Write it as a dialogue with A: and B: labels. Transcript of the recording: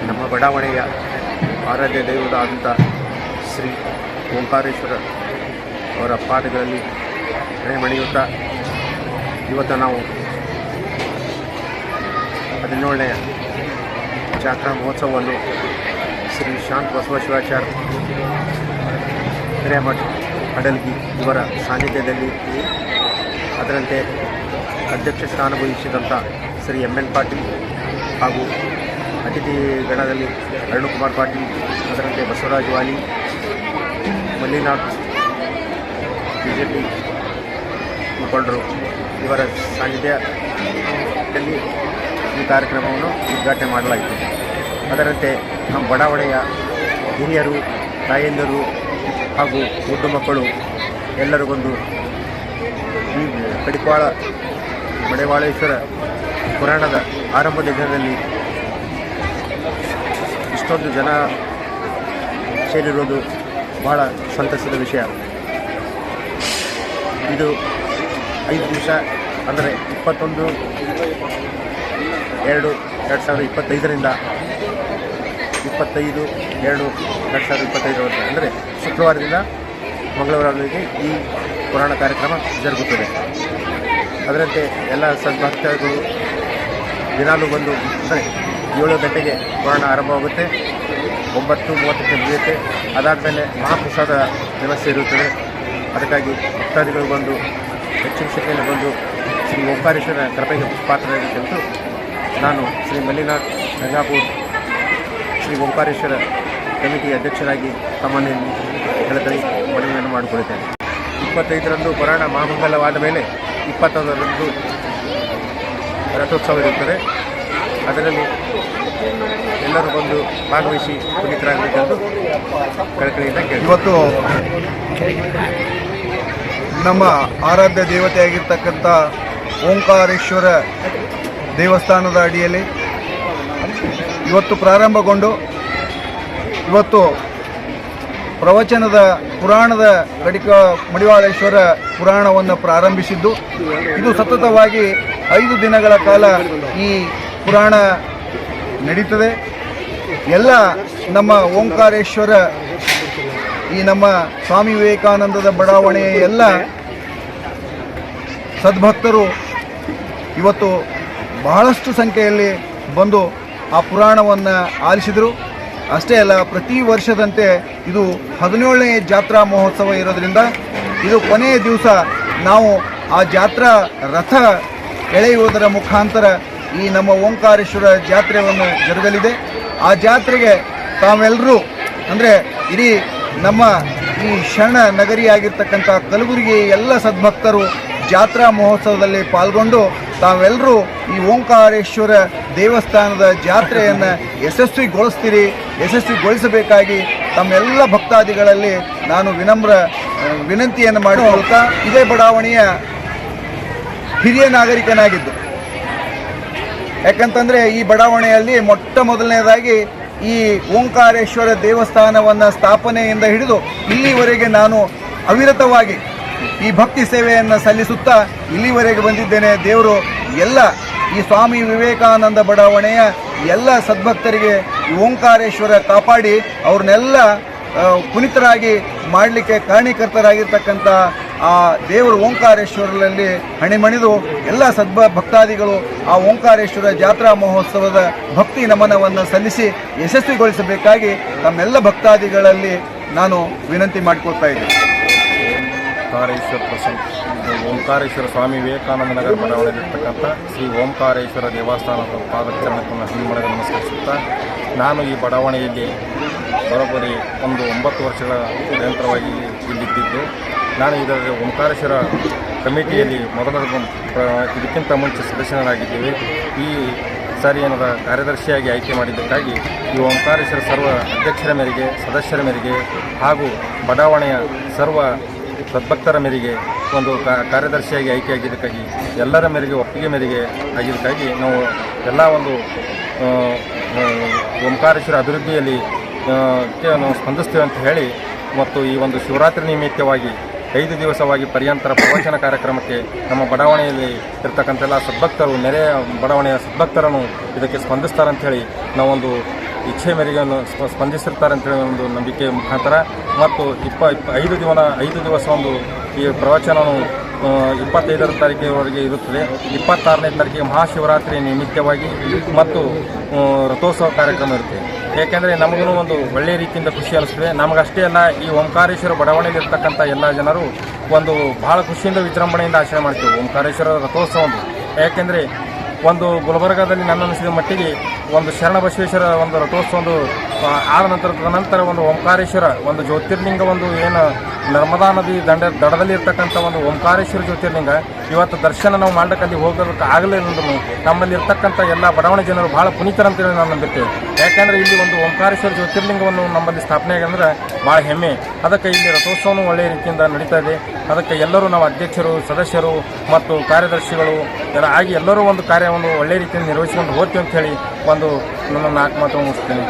A: ನಮ್ಮ ಬಡಾವಣೆಯ ಆರಾಧ್ಯ ದೈವವಾದಂಥ ಶ್ರೀ ಓಂಕಾರೇಶ್ವರ ಅವರ ಪಾದಗಳಲ್ಲಿ ಮಣಿಯುತ್ತಾ ಇವತ್ತು ನಾವು 17ನೇ ಜಾತ್ರಾ ಮಹೋತ್ಸವವನ್ನು ಶ್ರೀ ಶಾಂತ ಬಸವಶಿವಾಚಾರ್ಯ ಹಿರೇಮಠ ಅಡಲ್ಗಿ ಇವರ ಸಾನ್ನಿಧ್ಯದಲ್ಲಿ ಅದರಂತೆ ಅಧ್ಯಕ್ಷ ಸ್ಥಾನ ವಹಿಸಿದಂಥ ಶ್ರೀ ಎನ್ ಪಾಟೀಲ್ ಹಾಗೂ ಅತಿಥಿ ಗಣದಲ್ಲಿ ಅರುಣಕುಮಾರ್ ಪಾಟೀಲ್, ಅದರಂತೆ ಬಸವರಾಜ್ ವಾಲಿ, ಮಲ್ಲಿನಾಥ್ ಬಿಜೆಪಿ ಮುಖಂಡರು ಇವರ ಸಾನ್ನಿಧ್ಯದಲ್ಲಿ ಈ ಕಾರ್ಯಕ್ರಮವನ್ನು ಉದ್ಘಾಟನೆ ಮಾಡಲಾಯಿತು. ಅದರಂತೆ ನಮ್ಮ ಬಡಾವಣೆಯ ಹಿರಿಯರು, ತಾಯಂದಿರು ಹಾಗೂ ಮುದ್ದು ಮಕ್ಕಳು ಎಲ್ಲರಿಗೊಂದು ಈ ಕಡಿಪಾಳ ಮಡೆವಾಳೇಶ್ವರ ಪುರಾಣದ ಆರಂಭದ ದಿನದಲ್ಲಿ ಇಷ್ಟೊಂದು ಜನ ಸೇರಿರೋದು ಬಹಳ ಸಂತಸದ ವಿಷಯ. ಇದು 5 ದಿವಸ ಅಂದರೆ 21/2/2025ರಿಂದ 25/2/2025 ಅಂದರೆ ಶುಕ್ರವಾರದಿಂದ ಮಂಗಳವಾರವರೆಗೆ ಈ ಪುರಾಣ ಕಾರ್ಯಕ್ರಮ ಜರುಗುತ್ತದೆ. ಅದರಂತೆ ಎಲ್ಲ ಸದ್ಭಕ್ತರು ದಿನಾಲೂ ಬಂದು ಅಂದರೆ 7 ಗಂಟೆಗೆ ಪುರಾಣ ಆರಂಭವಾಗುತ್ತೆ, 9:30ಕ್ಕೆ ಮುಗಿಯುತ್ತೆ. ಅದಾದಮೇಲೆ ಮಹಾಪ್ರಸಾದ ವ್ಯವಸ್ಥೆ ಇರುತ್ತದೆ. ಅದಕ್ಕಾಗಿ ಭಕ್ತಾದಿಗಳು ಬಂದು ಹೆಚ್ಚಿನ ಸಂಖ್ಯೆಯಲ್ಲಿ ಬಂದು ಶ್ರೀ ಓಂಕಾರೇಶ್ವರ ಕೃಪೆಗೆ ಪಾತ್ರರಾಗಬೇಕೆಂದು ನಾನು ಶ್ರೀ ಮಲ್ಲಿನಾಥ್ ಗಂಗಾಪುರ್ ಶ್ರೀ ಓಂಕಾರೇಶ್ವರ ಕಮಿಟಿ ಅಧ್ಯಕ್ಷರಾಗಿ ತಮ್ಮನ್ನು ಹೇಳದಲ್ಲಿ ಮನವಿಯನ್ನು ಮಾಡಿಕೊಳ್ಳುತ್ತೇನೆ. 25ರಂದು ಪುರಾಣ ಮಹಾಮಂಗಲವಾದ ಮೇಲೆ 21ರಂದು ರಥೋತ್ಸವ ಇರುತ್ತದೆ. ಅದರಲ್ಲಿ ಎಲ್ಲರೂ ಬಂದು ಭಾಗವಹಿಸಿ ಪುನೀತರಾಗಬೇಕೆಂದು ಕಳಕಳಿಯಿಂದ ಕೇಳಿ.
B: ಇವತ್ತು ನಮ್ಮ ಆರಾಧ್ಯ ದೇವತೆಯಾಗಿರ್ತಕ್ಕಂಥ ಓಂಕಾರೇಶ್ವರ ದೇವಸ್ಥಾನದ ಅಡಿಯಲ್ಲಿ ಇವತ್ತು ಪ್ರಾರಂಭಗೊಂಡು ಇವತ್ತು ಪ್ರವಚನದ ಪುರಾಣದ ಕಡಿಕ ಮಡಿವಾಳೇಶ್ವರ ಪುರಾಣವನ್ನು ಪ್ರಾರಂಭಿಸಿದ್ದು, ಇದು ಸತತವಾಗಿ 5 ದಿನಗಳ ಕಾಲ ಈ ಪುರಾಣ ನಡೀತದೆ. ಎಲ್ಲ ನಮ್ಮ ಓಂಕಾರೇಶ್ವರ ಈ ನಮ್ಮ ಸ್ವಾಮಿ ವಿವೇಕಾನಂದದ ಬಡಾವಣೆಯ ಎಲ್ಲ ಸದ್ಭಕ್ತರು ಇವತ್ತು ಬಹಳಷ್ಟು ಸಂಖ್ಯೆಯಲ್ಲಿ ಬಂದು ಆ ಪುರಾಣವನ್ನು ಆಲಿಸಿದರು. ಅಷ್ಟೇ ಅಲ್ಲ, ಪ್ರತಿ ವರ್ಷದಂತೆ ಇದು 17ನೇ ಜಾತ್ರಾ ಮಹೋತ್ಸವ ಇರೋದ್ರಿಂದ ಇದು ಕೊನೆಯ ದಿವಸ ನಾವು ಆ ಜಾತ್ರಾ ರಥ ಎಳೆಯುವುದರ ಮುಖಾಂತರ ಈ ನಮ್ಮ ಓಂಕಾರೇಶ್ವರ ಜಾತ್ರೆಯನ್ನು ಜರುಗಲಿದೆ. ಆ ಜಾತ್ರೆಗೆ ತಾವೆಲ್ಲರೂ ಅಂದರೆ ಇಡೀ ನಮ್ಮ ಈ ಶರಣ ನಗರಿಯಾಗಿರ್ತಕ್ಕಂಥ ಕಲಬುರಗಿ ಎಲ್ಲ ಸದ್ಭಕ್ತರು ಜಾತ್ರಾ ಮಹೋತ್ಸವದಲ್ಲಿ ಪಾಲ್ಗೊಂಡು ತಾವೆಲ್ಲರೂ ಈ ಓಂಕಾರೇಶ್ವರ ದೇವಸ್ಥಾನದ ಜಾತ್ರೆಯನ್ನು ಯಶಸ್ವಿಗೊಳಿಸಬೇಕಾಗಿ ತಮ್ಮೆಲ್ಲ ಭಕ್ತಾದಿಗಳಲ್ಲಿ ನಾನು ವಿನಂತಿಯನ್ನು ಮಾಡಿಕೊಳ್ಳುತ್ತಾ, ಇದೇ ಬಡಾವಣೆಯ ಹಿರಿಯ ನಾಗರಿಕನಾಗಿದ್ದು, ಯಾಕಂತಂದರೆ ಈ ಬಡಾವಣೆಯಲ್ಲಿ ಮೊಟ್ಟ ಮೊದಲನೇದಾಗಿ ಈ ಓಂಕಾರೇಶ್ವರ ದೇವಸ್ಥಾನವನ್ನು ಸ್ಥಾಪನೆಯಿಂದ ಹಿಡಿದು ಇಲ್ಲಿವರೆಗೆ ನಾನು ಅವಿರತವಾಗಿ ಈ ಭಕ್ತಿ ಸೇವೆಯನ್ನು ಸಲ್ಲಿಸುತ್ತಾ ಇಲ್ಲಿವರೆಗೆ ಬಂದಿದ್ದೇನೆ. ದೇವರು ಎಲ್ಲ ಈ ಸ್ವಾಮಿ ವಿವೇಕಾನಂದ ಬಡಾವಣೆಯ ಎಲ್ಲ ಸದ್ಭಕ್ತರಿಗೆ ಈ ಓಂಕಾರೇಶ್ವರ ಕಾಪಾಡಿ ಅವ್ರನ್ನೆಲ್ಲ ಪುನೀತರಾಗಿ ಮಾಡಲಿಕ್ಕೆ ಕಾರಣೀಕರ್ತರಾಗಿರ್ತಕ್ಕಂಥ ಆ ದೇವರು ಓಂಕಾರೇಶ್ವರಲ್ಲಿ ಹಣಿಮಣಿದು ಎಲ್ಲ ಭಕ್ತಾದಿಗಳು ಆ ಓಂಕಾರೇಶ್ವರ ಜಾತ್ರಾ ಮಹೋತ್ಸವದ ಭಕ್ತಿ ನಮನವನ್ನು ಸಲ್ಲಿಸಿ ಯಶಸ್ವಿಗೊಳಿಸಬೇಕಾಗಿ ತಮ್ಮೆಲ್ಲ ಭಕ್ತಾದಿಗಳಲ್ಲಿ ನಾನು ವಿನಂತಿ ಮಾಡಿಕೊಳ್ತಾ ಇದ್ದೀನಿ.
C: ಓಂಕಾರೇಶ್ವರ ಸ್ವಾಮಿ ವಿವೇಕಾನಂದ ನಗರ ಬಡಾವಣೆಯಲ್ಲಿರ್ತಕ್ಕಂಥ ಶ್ರೀ ಓಂಕಾರೇಶ್ವರ ದೇವಸ್ಥಾನದ ಪಾದಚರಣಕ್ಕೆ ಹನುಮಣಿಗೆ ನಮಸ್ಕರಿಸುತ್ತಾ, ನಾನು ಈ ಬಡಾವಣೆಯಲ್ಲಿ ಬರೋಬ್ಬರಿ ಒಂದು 9 ವರ್ಷಗಳ ನಿರಂತರವಾಗಿ ಇಲ್ಲಿದ್ದು, ನಾನು ಇದರ ಓಂಕಾರೇಶ್ವರ ಕಮಿಟಿಯಲ್ಲಿ ಇದಕ್ಕಿಂತ ಮುಂಚೆ ಸದಸ್ಯರಾಗಿದ್ದೇವೆ. ಈ ಸಾರಿ ಏನದ ಕಾರ್ಯದರ್ಶಿಯಾಗಿ ಆಯ್ಕೆ ಮಾಡಿದ್ದಕ್ಕಾಗಿ ಈ ಓಂಕಾರೇಶ್ವರ ಸರ್ವ ಅಧ್ಯಕ್ಷರ ಮೇರೆಗೆ, ಸದಸ್ಯರ ಮೇರೆಗೆ ಹಾಗೂ ಬಡಾವಣೆಯ ಸರ್ವ ಸದ್ಭಕ್ತರ ಮೇರೆಗೆ ಒಂದು ಕಾರ್ಯದರ್ಶಿಯಾಗಿ ಆಯ್ಕೆಯಾಗಿದ್ದಕ್ಕಾಗಿ ಎಲ್ಲರ ಮೇರೆಗೆ ಒಪ್ಪಿಗೆ ಮೇರೆಗೆ ಆಗಿದ್ದಕ್ಕಾಗಿ ನಾವು ಎಲ್ಲ ಒಂದು ಓಂಕಾರೇಶ್ವರ ಅಭಿವೃದ್ಧಿಯಲ್ಲಿ ನಾವು ಸ್ಪಂದಿಸ್ತೇವೆ ಅಂತ ಹೇಳಿ, ಮತ್ತು ಈ ಒಂದು ಶಿವರಾತ್ರಿ ನಿಮಿತ್ತವಾಗಿ 5 ದಿವಸವಾಗಿ ಪರ್ಯಂತರ ಪ್ರವಚನ ಕಾರ್ಯಕ್ರಮಕ್ಕೆ ನಮ್ಮ ಬಡಾವಣೆಯಲ್ಲಿ ಇರ್ತಕ್ಕಂಥ ಎಲ್ಲ ಸದ್ಭಕ್ತರು, ನೆರೆಯ ಬಡಾವಣೆಯ ಸದ್ಭಕ್ತರನ್ನು ಇದಕ್ಕೆ ಸ್ಪಂದಿಸ್ತಾರಂಥೇಳಿ ನಾವೊಂದು ಇಚ್ಛೆ ಮೇರೆಗೆ ಸ್ಪಂದಿಸಿರ್ತಾರೆ ಅಂತೇಳಿ ಒಂದು ನಂಬಿಕೆ ಮುಖಾಂತರ ಮತ್ತು 5 ದಿವಸ ಒಂದು ಈ ಪ್ರವಚನವು 25ರ ತಾರೀಕಿನವರೆಗೆ ಇರುತ್ತದೆ. 26ನೇ ತಾರೀಕಿಗೆ ಮಹಾಶಿವರಾತ್ರಿ ನಿಮಿತ್ತವಾಗಿ ಮತ್ತು ರಥೋತ್ಸವ ಕಾರ್ಯಕ್ರಮ ಇರುತ್ತೆ. ಏಕೆಂದರೆ ನಮಗೂ ಒಂದು ಒಳ್ಳೆಯ ರೀತಿಯಿಂದ ಖುಷಿ ಅನಿಸ್ತದೆ. ನಮಗಷ್ಟೇ ಅಲ್ಲ, ಈ ಓಂಕಾರೇಶ್ವರ ಬಡಾವಣೆಯಲ್ಲಿರ್ತಕ್ಕಂಥ ಎಲ್ಲ ಜನರು ಒಂದು ಬಹಳ ಖುಷಿಯಿಂದ ವಿಜೃಂಭಣೆಯಿಂದ ಆಚರಣೆ ಮಾಡ್ತೀವಿ ಓಂಕಾರೇಶ್ವರ ರಥೋತ್ಸವ. ಯಾಕೆಂದರೆ ಒಂದು ಗುಲ್ಬರ್ಗಾದಲ್ಲಿ ನನ್ನ ಅನಿಸಿದ ಮಟ್ಟಿಗೆ ಒಂದು ಶರಣ ಬಸವೇಶ್ವರ ಒಂದು ರಥೋತ್ಸವ ಆದ ನಂತರ ಒಂದು ಓಂಕಾರೇಶ್ವರ ಒಂದು ಜ್ಯೋತಿರ್ಲಿಂಗ ಒಂದು ಏನು ನರ್ಮದಾ ನದಿ ದಡದಲ್ಲಿ ಇರ್ತಕ್ಕಂಥ ಒಂದು ಓಂಕಾರೇಶ್ವರ ಜ್ಯೋತಿರ್ಲಿಂಗ ಇವತ್ತು ದರ್ಶನ ನಾವು ಮಾಡಲಿಕ್ಕೆ ಹೋಗೋದಕ್ಕೆ ಆಗಲಿಲ್ಲ. ನಮ್ಮಲ್ಲಿ ಇರ್ತಕ್ಕಂಥ ಎಲ್ಲ ಬಡಾವಣೆ ಜನರು ಭಾಳ ಪುನೀತರಂತೇಳಿ ನಾನು ನಂಬಿರ್ತೇವೆ. ಯಾಕೆಂದರೆ ಇಲ್ಲಿ ಒಂದು ಓಂಕಾರೇಶ್ವರ ಜ್ಯೋತಿರ್ಲಿಂಗವನ್ನು ನಮ್ಮಲ್ಲಿ ಸ್ಥಾಪನೆ ಆಗಂದ್ರೆ ಭಾಳ ಹೆಮ್ಮೆ. ಅದಕ್ಕೆ ಇಲ್ಲಿ ರಥೋತ್ಸವನೂ ಒಳ್ಳೆಯ ರೀತಿಯಿಂದ ನಡೀತಾ ಇದೆ. ಅದಕ್ಕೆ ಎಲ್ಲರೂ ನಾವು ಅಧ್ಯಕ್ಷರು, ಸದಸ್ಯರು ಮತ್ತು ಕಾರ್ಯದರ್ಶಿಗಳು ಎಲ್ಲ ಆಗಿ ಎಲ್ಲರೂ ಒಂದು ಕಾರ್ಯವನ್ನು ಒಳ್ಳೆಯ ರೀತಿಯಿಂದ ನಿರ್ವಹಿಸಿಕೊಂಡು ಹೋಗ್ತೀವಿ ಅಂತ ಹೇಳಿ ಒಂದು ನನ್ನ 4 ಮಾತು ಮುಗಿಸ್ತೇನೆ.